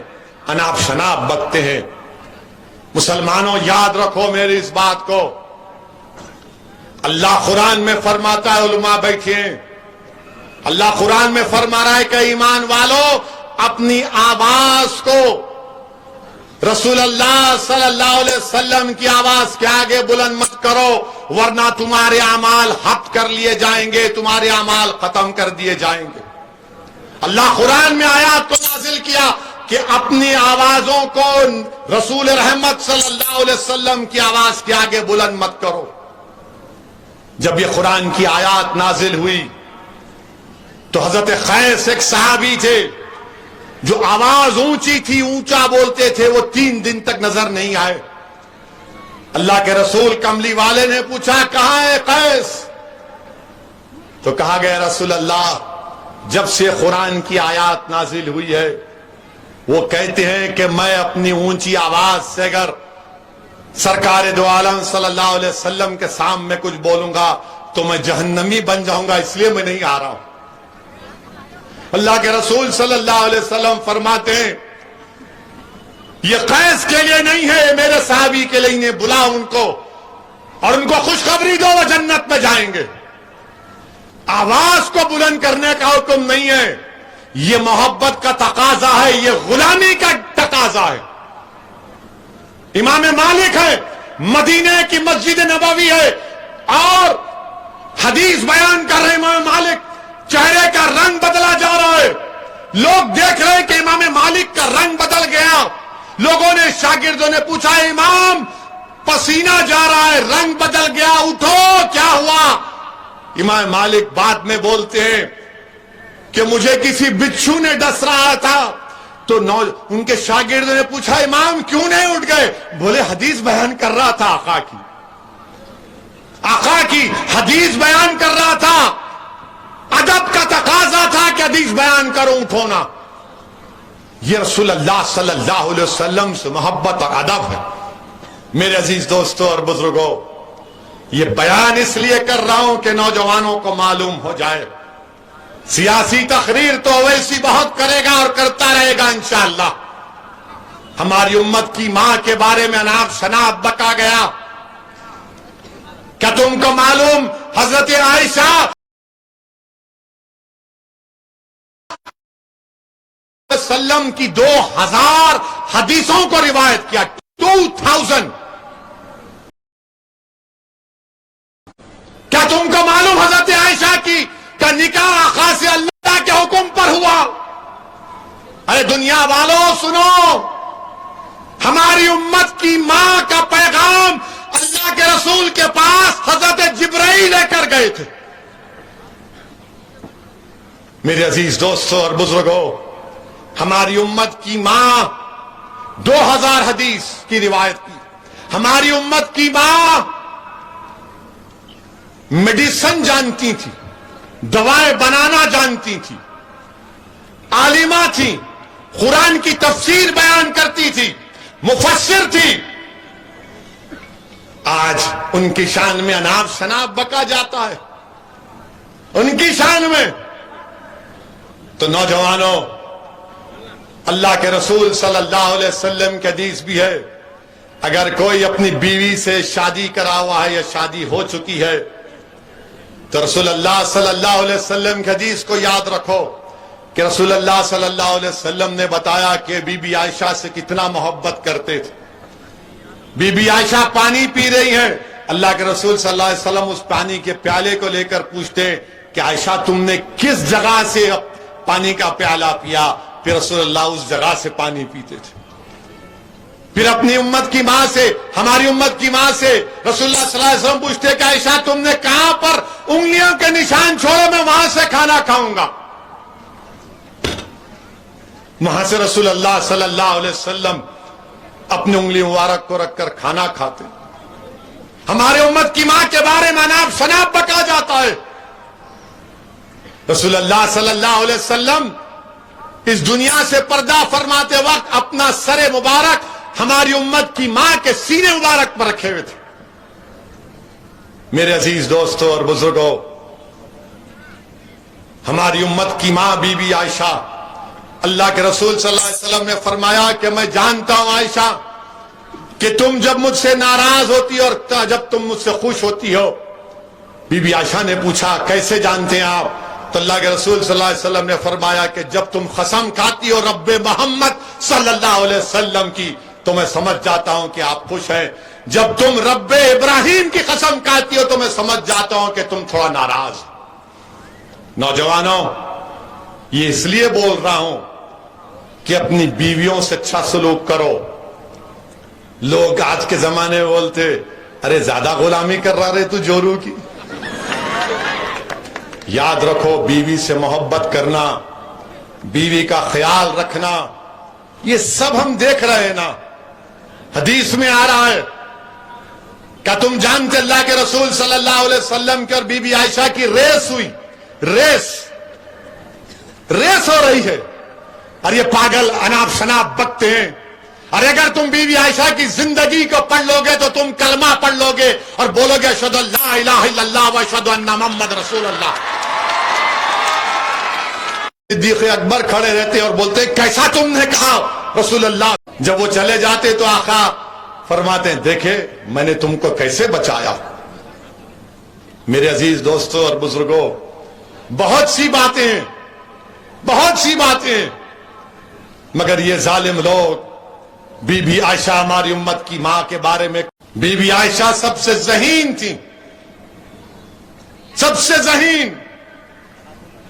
اناب شناب بکتے ہیں. مسلمانوں یاد رکھو میری اس بات کو. اللہ قرآن میں فرماتا ہے، علماء بیٹھے ہیں، اللہ قرآن میں فرما رہا ہے کہ ایمان والو اپنی آواز کو رسول اللہ صلی اللہ علیہ وسلم کی آواز کے آگے بلند مت کرو ورنہ تمہارے اعمال حق کر لیے جائیں گے، تمہارے اعمال ختم کر دیے جائیں گے. اللہ قرآن میں آیات کو نازل کیا کہ اپنی آوازوں کو رسول رحمت صلی اللہ علیہ وسلم کی آواز کے آگے بلند مت کرو. جب یہ قرآن کی آیات نازل ہوئی تو حضرت قیس ایک صحابی تھے جو آواز اونچی تھی، اونچا بولتے تھے، وہ 3 دن تک نظر نہیں آئے. اللہ کے رسول کملی والے نے پوچھا کہاں ہے قیس؟ تو کہا گیا رسول اللہ جب سے قرآن کی آیات نازل ہوئی ہے وہ کہتے ہیں کہ میں اپنی اونچی آواز سے اگر سرکار دو عالم صلی اللہ علیہ وسلم کے سامنے کچھ بولوں گا تو میں جہنمی بن جاؤں گا، اس لیے میں نہیں آ رہا ہوں. اللہ کے رسول صلی اللہ علیہ وسلم فرماتے ہیں یہ قیس کے لیے نہیں ہے، میرے صحابی کے لیے، بلا ان کو اور ان کو خوشخبری دو، وہ جنت میں جائیں گے. آواز کو بلند کرنے کا حکم نہیں ہے، یہ محبت کا تقاضا ہے، یہ غلامی کا تقاضا ہے. امام مالک ہے، مدینے کی مسجد نبوی ہے اور حدیث بیان کر رہے امام مالک، چہرے کا رنگ بدلا جا رہا ہے. لوگ دیکھ رہے کہ امام مالک کا رنگ بدل گیا. لوگوں نے، شاگردوں نے پوچھا امام پسینہ جا رہا ہے، رنگ بدل گیا، اٹھو کیا ہوا؟ امام مالک بعد میں بولتے ہیں کہ مجھے کسی بچھو نے ڈس رہا تھا. تو ان کے شاگردوں نے پوچھا امام کیوں نہیں اٹھ گئے؟ بولے حدیث بیان کر رہا تھا، آقا کی حدیث بیان کر رہا تھا، ادب کا تقاضا تھا کہ حدیث بیان کروں، اٹھو نا. یہ رسول اللہ صلی اللہ علیہ وسلم سے محبت اور ادب ہے. میرے عزیز دوستوں اور بزرگوں، یہ بیان اس لیے کر رہا ہوں کہ نوجوانوں کو معلوم ہو جائے، سیاسی تقریر تو اویسی بہت کرے گا اور کرتا رہے گا انشاءاللہ۔ ہماری امت کی ماں کے بارے میں اناپ شناپ بکا گیا۔ کیا تم کو معلوم حضرت عائشہ وسلم کی 2000 حدیثوں کو روایت کیا؟ 2000۔ کیا تم کو معلوم حضرت عائشہ کا نکاح آقا سے اللہ کے حکم پر ہوا؟ ارے دنیا والوں سنو، ہماری امت کی ماں کا پیغام اللہ کے رسول کے پاس حضرت جبرائیل لے کر گئے تھے۔ میرے عزیز دوستوں اور بزرگوں، ہماری امت کی ماں 2000 حدیث کی روایت کی۔ ہماری امت کی ماں میڈیسن جانتی تھی، دوائیں بنانا جانتی تھی، عالمہ تھی، قرآن کی تفسیر بیان کرتی تھی، مفسر تھی۔ آج ان کی شان میں اناپ شناپ بکا جاتا ہے، ان کی شان میں۔ تو نوجوانوں، اللہ کے رسول صلی اللہ علیہ وسلم کی حدیث بھی ہے، اگر کوئی اپنی بیوی سے شادی کرا ہوا ہے یا شادی ہو چکی ہے تو رسول اللہ صلی اللہ علیہ وسلم کی حدیث کو یاد رکھو کہ رسول اللہ صلی اللہ علیہ وسلم نے بتایا کہ بی بی عائشہ سے کتنا محبت کرتے تھے۔ بی بی عائشہ پانی پی رہی ہیں، اللہ کے رسول صلی اللہ علیہ وسلم اس پانی کے پیالے کو لے کر پوچھتے کہ عائشہ تم نے کس جگہ سے پانی کا پیالہ پیا؟ پھر رسول اللہ اس جگہ سے پانی پیتے تھے۔ پھر اپنی امت کی ماں سے، ہماری امت کی ماں سے رسول اللہ صلی اللہ علیہ وسلم پوچھتے کہ عائشہ تم نے کہاں پر انگلیوں کے نشان چھوڑے، میں وہاں سے کھانا کھاؤں گا۔ وہاں سے رسول اللہ صلی اللہ علیہ وسلم اپنی انگلی مبارک کو رکھ کر کھانا کھاتے۔ ہمارے امت کی ماں کے بارے میں اناپ شناپ بکا جاتا ہے۔ رسول اللہ صلی اللہ علیہ وسلم اس دنیا سے پردہ فرماتے وقت اپنا سر مبارک ہماری امت کی ماں کے سینے مبارک پر رکھے ہوئے تھے۔ میرے عزیز دوستوں اور بزرگوں، ہماری امت کی ماں بی بی عائشہ، اللہ کے رسول صلی اللہ علیہ وسلم نے فرمایا کہ میں جانتا ہوں عائشہ کہ تم جب مجھ سے ناراض ہوتی اور جب تم مجھ سے خوش ہوتی ہو۔ بی بی عائشہ نے پوچھا کیسے جانتے ہیں آپ؟ تو اللہ کے رسول صلی اللہ علیہ وسلم نے فرمایا کہ جب تم قسم کھاتی ہو رب محمد صلی اللہ علیہ وسلم کی تو میں سمجھ جاتا ہوں کہ آپ خوش ہیں، جب تم رب ابراہیم کی قسم کھاتی ہو تو میں سمجھ جاتا ہوں کہ تم تھوڑا ناراض۔ نوجوانوں، یہ اس لیے بول رہا ہوں کہ اپنی بیویوں سے اچھا سلوک کرو۔ لوگ آج کے زمانے میں بولتے ارے زیادہ غلامی کر رہا رہے تو جورو کی۔ یاد رکھو، بیوی سے محبت کرنا، بیوی کا خیال رکھنا، یہ سب ہم دیکھ رہے ہیں نا، حدیث میں آ رہا ہے۔ کیا تم جانتے اللہ کے رسول صلی اللہ علیہ وسلم کی اور بی بی عائشہ کی ریس ہوئی؟ ریس ہو رہی ہے، اور یہ پاگل اناپ شناپ بکتے ہیں۔ اور اگر تم بی بی عائشہ کی زندگی کو پڑھ لو گے تو تم کلمہ پڑھ لو گے اور بولو گے اشہدو ان لا الہ الا اللہ و اشہدو ان محمد رسول اللہ۔ صدیق اکبر کھڑے رہتے اور بولتے کیسا تم نے کہا رسول اللہ؟ جب وہ چلے جاتے تو آقا فرماتے ہیں دیکھے میں نے تم کو کیسے بچایا۔ میرے عزیز دوستوں اور بزرگوں، بہت سی باتیں ہیں، مگر یہ ظالم لوگ بی بی عائشہ ہماری امت کی ماں کے بارے میں، بی بی عائشہ سب سے ذہین تھی، سب سے ذہین۔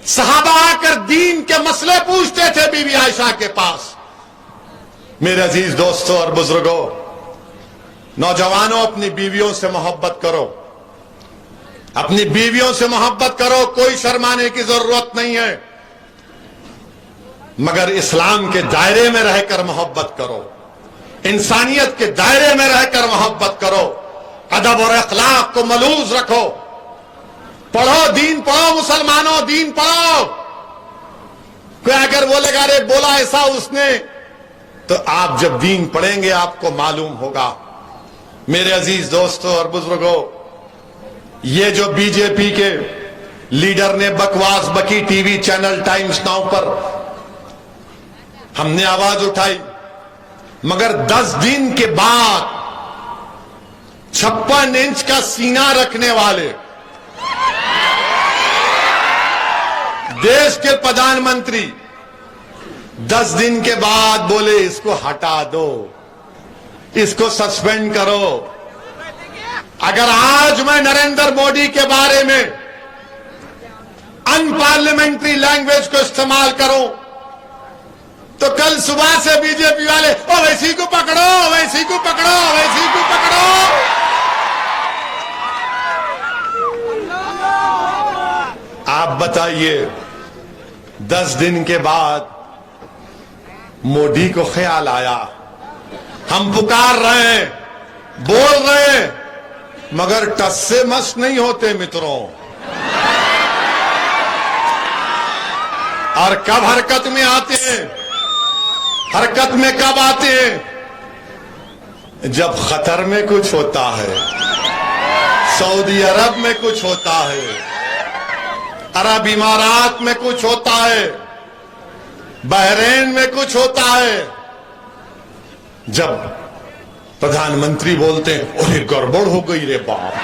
صحابہ آ کر دین کے مسئلے پوچھتے تھے بی بی عائشہ کے پاس۔ میرے عزیز دوستوں اور بزرگوں، نوجوانوں اپنی بیویوں سے محبت کرو، اپنی بیویوں سے محبت کرو، کوئی شرمانے کی ضرورت نہیں ہے، مگر اسلام کے دائرے میں رہ کر محبت کرو، انسانیت کے دائرے میں رہ کر محبت کرو، ادب اور اخلاق کو ملوث رکھو، پڑھو دین، پڑھو مسلمانوں، دین پڑھو۔ کوئی اگر بولے گا رے بولا ایسا اس نے، تو آپ جب دین پڑھیں گے آپ کو معلوم ہوگا میرے عزیز دوستوں اور بزرگوں، یہ جو بی جے پی کے لیڈر نے بکواس بکی TV channel Times Now پر، ہم نے آواز اٹھائی، مگر 10 دن کے بعد 56 انچ کا سینہ رکھنے والے دیش کے پردھان منتری 10 دن کے بعد بولے اس کو ہٹا دو، اس کو سسپینڈ کرو۔ اگر آج میں نریندر مودی کے بارے میں ان پارلیمنٹری لینگویج کو استعمال کروں تو کل صبح سے بی جے پی والے ویسی کو پکڑو، ویسی کو پکڑو، ویسی کو پکڑو۔ آپ بتائیے 10 دن کے بعد مودی کو خیال آیا، ہم پکار رہے ہیں، بول رہے ہیں، مگر ٹس سے مس نہیں ہوتے متروں۔ اور کب حرکت میں آتے ہیں؟ حرکت میں کب آتے ہیں؟ جب قطر میں کچھ ہوتا ہے، سعودی عرب میں کچھ ہوتا ہے، عرب امارات میں کچھ ہوتا ہے، بحرین میں کچھ ہوتا ہے۔ جب پردھان منتری بولتے ہیں اوہ گڑبڑ ہو گئی رے باپ،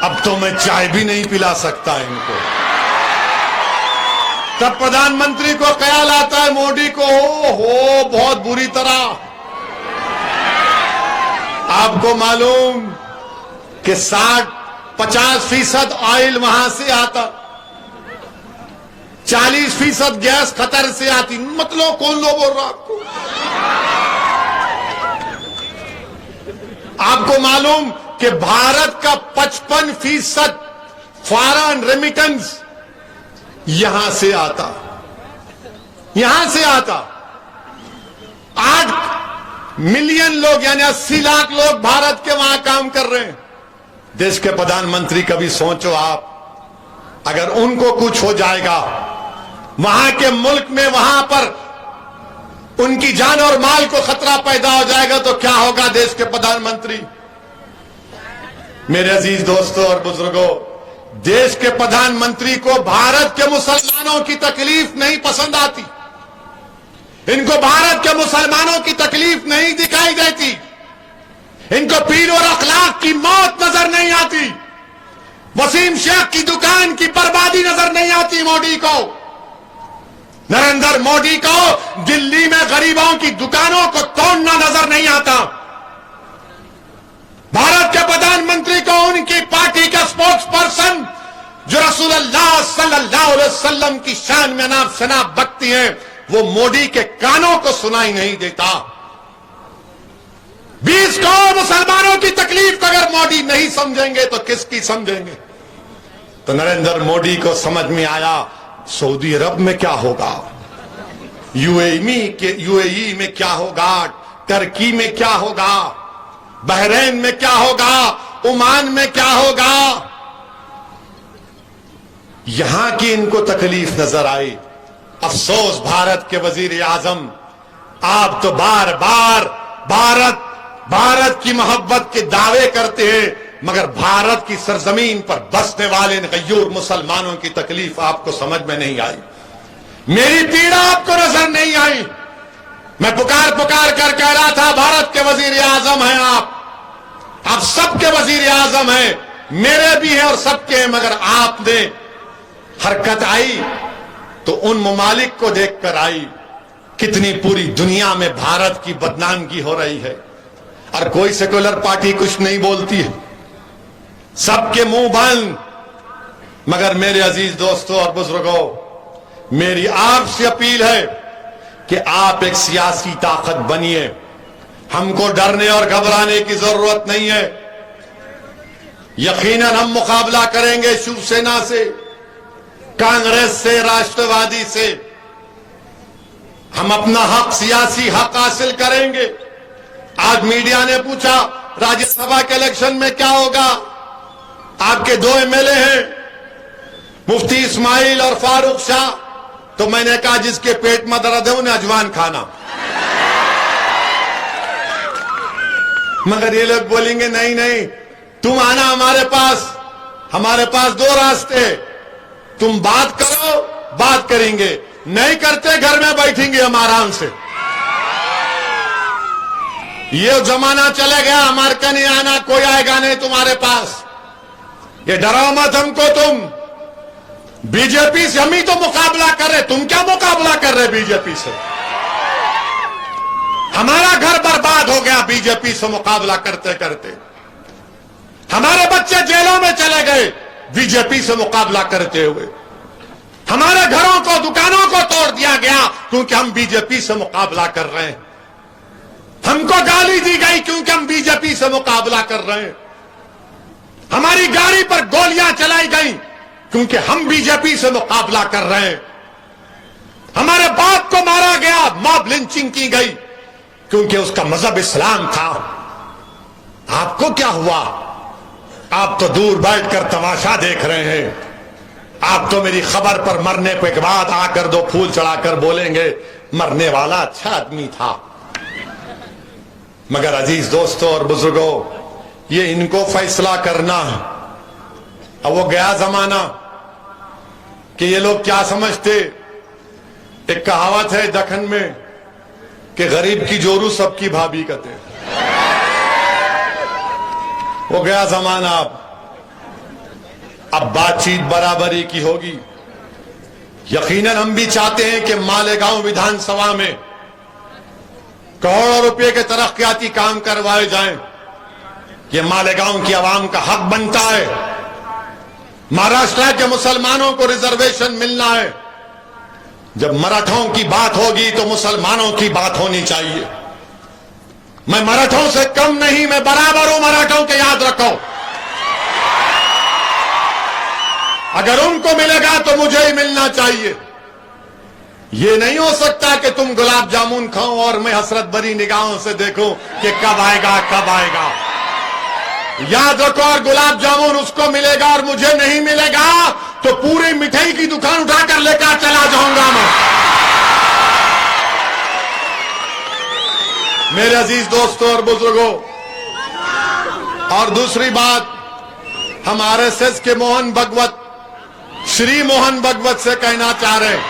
اب تو میں چائے بھی نہیں پلا سکتا ان کو، تب پردھان منتری کو خیال آتا ہے مودی کو ہو بہت بری طرح۔ آپ کو معلوم کہ 50% آئل وہاں سے آتا، 40% گیس قطر سے آتی، مطلب کون لو بول رہا آپ کو؟ آپ کو معلوم کہ بھارت کا 55% فارن ریمیٹنس یہاں سے آتا، یہاں سے آتا۔ 8 ملین لوگ یعنی 80 لاکھ لوگ بھارت کے وہاں کام کر رہے ہیں۔ دیش کے پردھان منتری کبھی سوچو آپ، اگر ان کو کچھ ہو جائے گا وہاں کے ملک میں، وہاں پر ان کی جان اور مال کو خطرہ پیدا ہو جائے گا تو کیا ہوگا دیش کے پردھان منتری؟ میرے عزیز دوستوں اور بزرگوں، دیش کے پردھان منتری کو بھارت کے مسلمانوں کی تکلیف نہیں پسند آتی، ان کو بھارت کے مسلمانوں کی تکلیف نہیں دکھائی دیتی، ان کو پیر اور اخلاق کی موت نظر نہیں آتی، وسیم شیخ کی دکان کی بربادی نظر نہیں آتی مودی کو، نریندر مودی کو دلی میں غریبوں کی دکانوں کو توڑنا نظر نہیں آتا، بھارت کے پردھان منتری کو ان کی پارٹی کا سپوکس پرسن جو رسول اللہ صلی اللہ علیہ وسلم کی شان میں نام شناخت بکتی ہیں وہ مودی کے کانوں کو سنائی نہیں دیتا۔ 20 کروڑ مسلمانوں کی تکلیف اگر مودی نہیں سمجھیں گے تو کس کی سمجھیں گے؟ تو نریندر مودی کو سمجھ میں آیا سعودی عرب میں کیا ہوگا، یو اے ای میں کیا ہوگا، ترکی میں کیا ہوگا، بحرین میں کیا ہوگا، عمان میں کیا ہوگا۔ یہاں کی ان کو تکلیف نظر آئی۔ افسوس بھارت کے وزیر اعظم، آپ تو بار بار بھارت کی محبت کے دعوے کرتے ہیں مگر بھارت کی سرزمین پر بسنے والے غیور مسلمانوں کی تکلیف آپ کو سمجھ میں نہیں آئی، میری پیڑا آپ کو نظر نہیں آئی۔ میں پکار کر کہہ رہا تھا بھارت کے وزیر اعظم ہیں آپ سب کے وزیر اعظم ہیں، میرے بھی ہیں اور سب کے ہیں، مگر آپ نے حرکت آئی تو ان ممالک کو دیکھ کر آئی، کتنی پوری دنیا میں بھارت کی بدنامگی ہو رہی ہے اور کوئی سیکولر پارٹی کچھ نہیں بولتی ہے، سب کے منہ بند۔ مگر میرے عزیز دوستوں اور بزرگوں، میری آپ سے اپیل ہے کہ آپ ایک سیاسی طاقت بنیے، ہم کو ڈرنے اور گھبرانے کی ضرورت نہیں ہے، یقیناً ہم مقابلہ کریں گے شیو سینا سے، کانگریس سے، راشٹروادی سے، ہم اپنا حق، سیاسی حق حاصل کریں گے۔ آج میڈیا نے پوچھا راجیہ سبھا کے الیکشن میں کیا ہوگا، آپ کے 2 ایم ایل اے ہیں مفتی اسماعیل اور فاروق شاہ، تو میں نے کہا جس کے پیٹ میں درد ہے انہیں اجوان کھانا، مگر یہ لوگ بولیں گے نہیں نہیں، تم آنا ہمارے پاس دو راستے، تم بات کرو، بات کریں گے، نہیں کرتے گھر میں بیٹھیں گے ہم آرام سے۔ یہ زمانہ چلے گیا، ہمارے کا نہیں آنا، کوئی آئے گا نہیں تمہارے پاس، یہ ڈراؤ مت ہم کو تم۔ بی جے پی سے ہم ہی تو مقابلہ کر رہے، تم کیا مقابلہ کر رہے بی جے پی سے؟ ہمارا گھر برباد ہو گیا بی جے پی سے مقابلہ کرتے کرتے، ہمارے بچے جیلوں میں چلے گئے بی جے پی سے مقابلہ کرتے ہوئے، ہمارے گھروں کو دکانوں کو توڑ دیا گیا کیونکہ ہم بی جے پی سے مقابلہ کر رہے ہیں، ہم کو گالی دی گئی کیونکہ ہم بی جے پی سے مقابلہ کر رہے ہیں، ہماری گاڑی پر گولیاں چلائی گئیں کیونکہ ہم بی جے پی سے مقابلہ کر رہے ہیں، ہمارے باپ کو مارا گیا، ماب لنچنگ کی گئی کیونکہ اس کا مذہب اسلام تھا۔ آپ کو کیا ہوا؟ آپ تو دور بیٹھ کر تماشا دیکھ رہے ہیں، آپ تو میری خبر پر مرنے پہ کے بعد آ کر دو پھول چڑھا کر بولیں گے مرنے والا اچھا آدمی تھا۔ مگر عزیز دوستوں اور بزرگوں، یہ ان کو فیصلہ کرنا ہے۔ اب وہ گیا زمانہ کہ یہ لوگ کیا سمجھتے، ایک کہاوت ہے دکن میں کہ غریب کی جورو سب کی بھابھی کہتے، وہ گیا زمانہ۔ اب بات چیت برابری کی ہوگی۔ یقیناً ہم بھی چاہتے ہیں کہ مالیگاؤں ویدھان سبھا میں کروڑوں روپے کے ترقیاتی کام کروائے جائیں، یہ مالیگاؤں کی عوام کا حق بنتا ہے۔ مہاراشٹر کے مسلمانوں کو ریزرویشن ملنا ہے، جب مراٹھوں کی بات ہوگی تو مسلمانوں کی بات ہونی چاہیے۔ میں مراٹھوں سے کم نہیں، میں برابر ہوں مراٹھوں کے، یاد رکھو۔ اگر ان کو ملے گا تو مجھے ہی ملنا چاہیے۔ یہ نہیں ہو سکتا کہ تم گلاب جامن کھاؤ اور میں حسرت بری نگاہوں سے دیکھوں کہ کب آئے گا کب آئے گا۔ یاد رکھو، اور گلاب جامن اس کو ملے گا اور مجھے نہیں ملے گا تو پوری مٹھائی کی دکان اٹھا کر لے کر چلا جاؤں گا میں۔ میرے عزیز دوستوں اور بزرگوں، اور دوسری بات، ہم آر ایس ایس کے موہن بھگوت، شری موہن بھگوت سے کہنا چاہ رہے ہیں،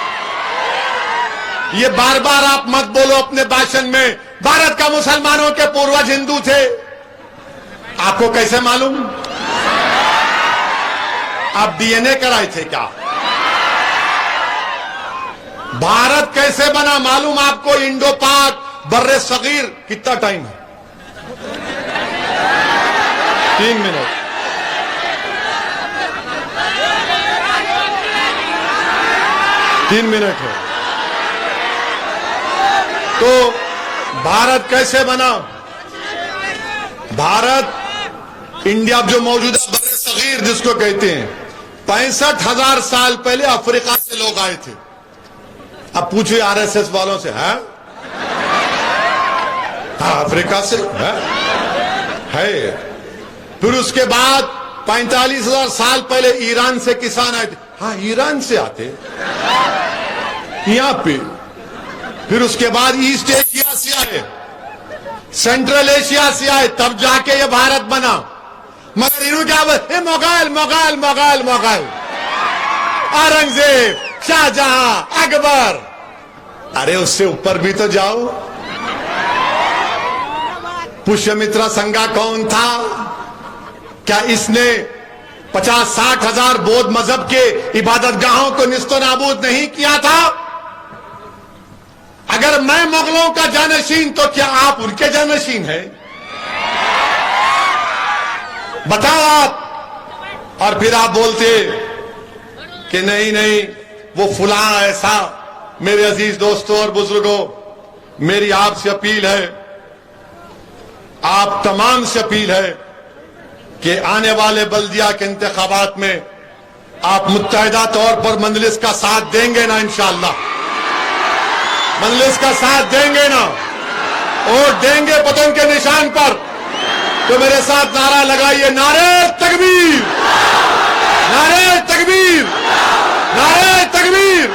یہ بار بار آپ مت بولو اپنے بھاشن میں بھارت کا مسلمانوں کے پوروج ہندو تھے۔ آپ کو کیسے معلوم؟ آپ ڈی این اے کرائے تھے کیا؟ بھارت کیسے بنا معلوم آپ کو؟ انڈو پاک بر صغیر کتنا ٹائم ہے؟ 3 منٹ۔ تین منٹ ہے تو بھارت کیسے بنا؟ بھارت انڈیا جو موجودہ بر صغیر جس کو کہتے ہیں، 65,000 سال پہلے افریقہ سے لوگ آئے تھے۔ اب پوچھو آر ایس ایس والوں سے، ہاں افریقہ سے ہے۔ پھر اس کے بعد 45,000 سال پہلے ایران سے کسان آئے تھے، ہاں ایران سے آتے یہاں پہ۔ پھر اس کے بعد ایسٹ ایشیا سے آئے، سینٹرل ایشیا سے آئے، تب جا کے یہ بھارت بنا۔ مگر انہوں کیا بولے؟ مغل مغل مغل مغل، اورنگزیب، شاہجہاں، اکبر۔ ارے اس سے اوپر بھی تو جاؤ۔ پشیامترا سنگا کون تھا؟ کیا اس نے 50-60 ہزار بودھ مذہب کے عبادت گاہوں کو نیست و نابود نہیں کیا تھا؟ اگر میں مغلوں کا جانشین تو کیا آپ ان کے جانشین ہیں؟ بتاؤ آپ۔ اور پھر آپ بولتے کہ نہیں نہیں وہ فلاں ایسا۔ میرے عزیز دوستوں اور بزرگوں، میری آپ سے اپیل ہے، آپ تمام سے اپیل ہے کہ آنے والے بلدیہ کے انتخابات میں آپ متحدہ طور پر مجلس کا ساتھ دیں گے نا؟ انشاءاللہ مجلس کا ساتھ دیں گے نا؟ ووٹ دیں گے پتنگ کے نشان پر؟ تو میرے ساتھ نعرہ لگائیے، نعرہ تکبیر، نعرہ تکبیر، نعرہ تکبیر۔